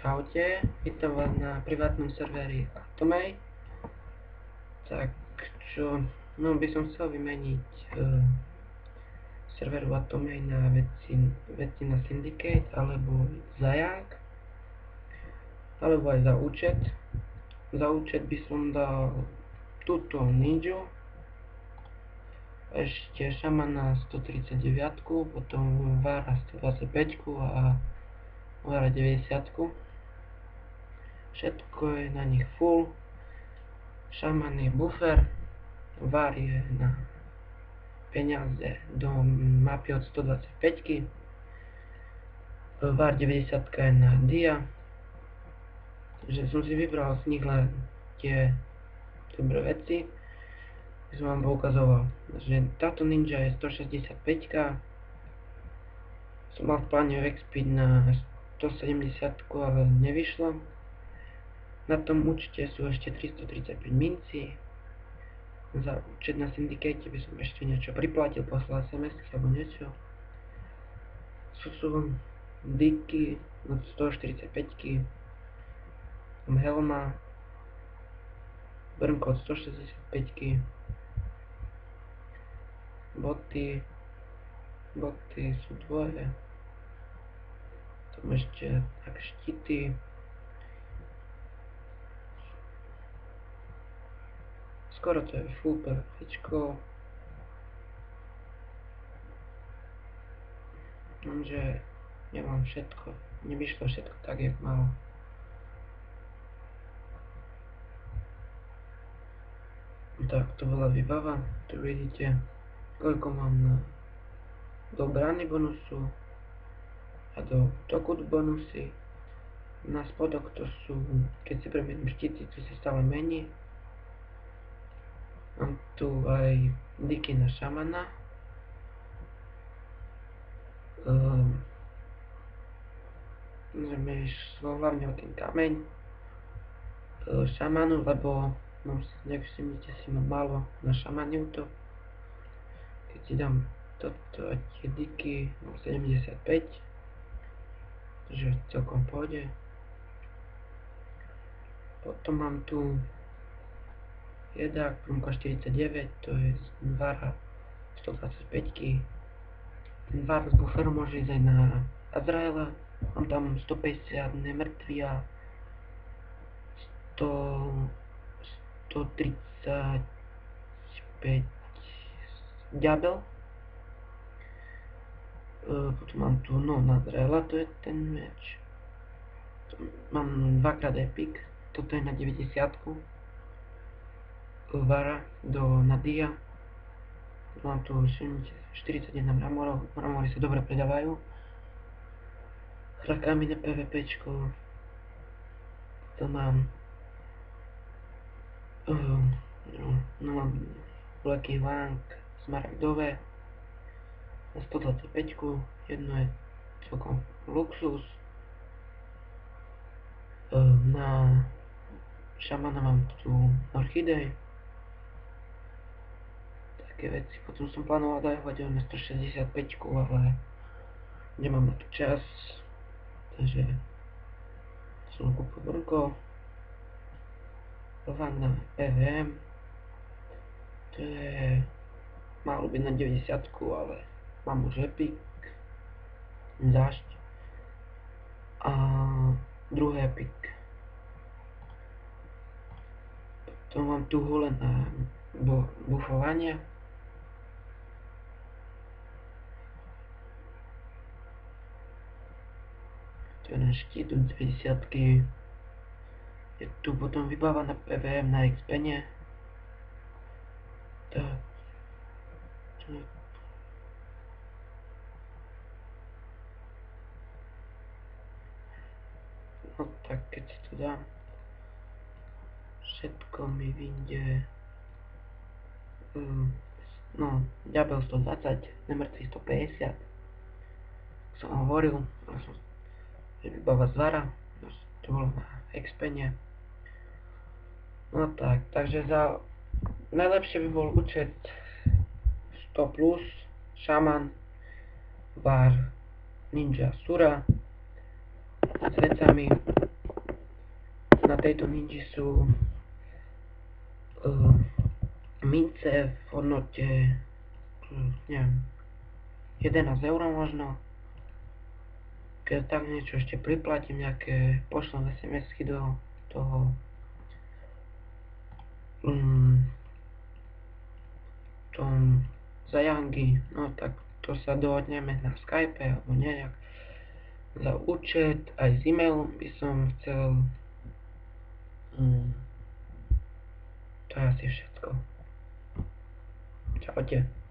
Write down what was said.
Čaute, vítam vás na privátnom serveri Atomej. Tak čo, no by som chcel vymeniť serveru Atomej na veci na Syndicate alebo Zajak, alebo aj za účet. Za účet by som dal túto Ninju, ešte Šamana 139, potom Vara 125 a Vara 90. Všetko je na nich full. Šaman je buffer, Var je na peniaze do mapy od 125, Var 90 je na dia. Takže som si vybral z nich len tie dobré veci, by som vám poukazoval. Že táto Ninja je 165, som mal v pláne expiť na 170, ale nevyšlo. Na tom účte sú ešte 335 mincí. Za účet na Syndicate by som ešte niečo priplatil, poslal SMS-ky alebo niečo. Sú diky od 145, helma, brnko od 165, boty sú dvoje, tam ešte tak štity. Skoro to je full PvPčko. Lenže nemám všetko, nevyšlo všetko tak, jak malo. Tak, to bola výbava. Tu vidíte, koľko mám do brány bonusu a do útoku bonusy. Na spodok to sú, keď si premením štíty, to sa stále mení. Mám tu aj diky na šamana. Môžeme išlo hlavne o ten kameň šamanu, lebo nevšimnite si ma málo na šamani útok. Keď si dám toto a tie diky, mám 75, takže celkom pôjde. Potom mám tu jedák, prúmka 49, to je Vara 125. Ten Var z bufferu môže ísť aj na Azraela. Mám tam 150 nemrtvý a 135 ďabel. Potom mám tu na Azraela, to je ten meč. Mám dvakrát epic, toto je na 90. Vara na dia. Mám tu 41 mramorov, mramory sa dobre predávajú. Rakami na PvPčko. To mám mám Blacky Wang, smaragdové na 125, jedno je celkom luxus. Na šamana mám tu orchidej, také veci. Potom som plánoval dávať na 165, ale nemám na to čas, takže som kúpil brnko. Lovan na PVM, to je malo byť na 90, ale mám už epic, zášť a druhý epic. Potom mám tu hule na bufovanie. To je na štít od 90. Je tu potom vybava na PVM na XP-ne. Tak. No tak keď si to dám, všetko mi vyjde, ďabel 120, nemrtvý 150. Som hovoril, že vybava z Vara, to bolo na XP-ne. No tak, takže najlepšie by bol účet 100+, šaman, Var, Ninja, Sura s vecami. tejto ninji sú mince v hodnote, neviem, 11 eur možno. Keď tak niečo ešte priplatím, nejaké pošlem SMS-ky do toho tom Zajangi, no tak to sa dohodneme na Skype alebo nejak. Za účet aj s e-mailom by som chcel. To je asi všetko. Čaute.